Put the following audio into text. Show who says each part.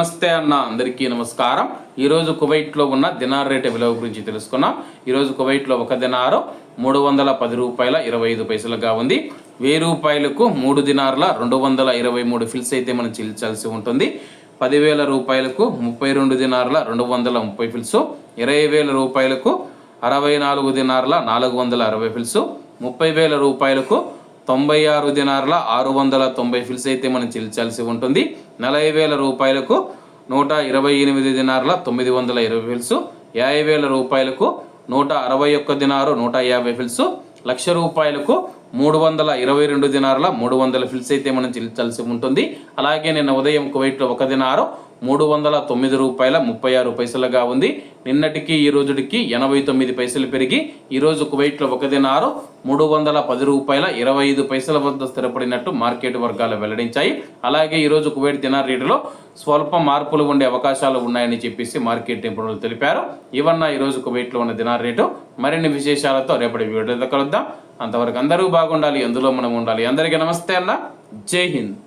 Speaker 1: నమస్తే అన్న, అందరికీ నమస్కారం. ఈరోజు కువైట్లో ఉన్న దినార్ రేటు విలువ గురించి తెలుసుకున్నాం. ఈరోజు కువైట్లో ఒక దినారు 310 రూపాయల 25 పైసలుగా ఉంది. 1000 రూపాయలకు 3 దినార్ల 223 ఫిల్స్ అయితే మనం చెల్లించాల్సి ఉంటుంది. 10,000 రూపాయలకు 32 దినార్ల 230 ఫిల్స్, 20,000 రూపాయలకు 64 దినార్ల 460 ఫిల్స్, 30,000 రూపాయలకు 96 దినార్ల 690 ఫిల్స్ అయితే మనం చెల్లించాల్సి ఉంటుంది. 40,000 రూపాయలకు 128 దినార్ల 920 ఫిల్స్, 50,000 రూపాయలకు 161 దినారు 150 ఫిల్స్, 1,00,000 రూపాయలకు 322 దినార్ల 300 ఫిల్స్ అయితే మనం చెల్లించాల్సి ఉంటుంది. అలాగే నిన్న ఉదయం కువైట్లో ఒక దినారు 309 రూపాయల 36 పైసలుగా ఉంది. నిన్నటికి ఈ రోజుకి 89 పైసలు పెరిగి ఈరోజు కువైట్లో ఒక దినారు 310 రూపాయల 25 పైసల వద్ద స్థిరపడినట్టు మార్కెట్ వర్గాలు వెల్లడించాయి. అలాగే ఈరోజు కువైట్ దినార్ రేటులో స్వల్ప మార్పులు ఉండే అవకాశాలు ఉన్నాయని చెప్పేసి మార్కెట్ నిపుణులు తెలిపారు. ఇవన్న ఈరోజు కువైట్లో ఉన్న దినార్ రేటు. మరిన్ని విశేషాలతో రేపటి వీడియోలో కలుద్దాం. అంతవరకు అందరూ బాగుండాలి, అందులో మనం ఉండాలి. అందరికీ నమస్తే అన్న, జై హింద్.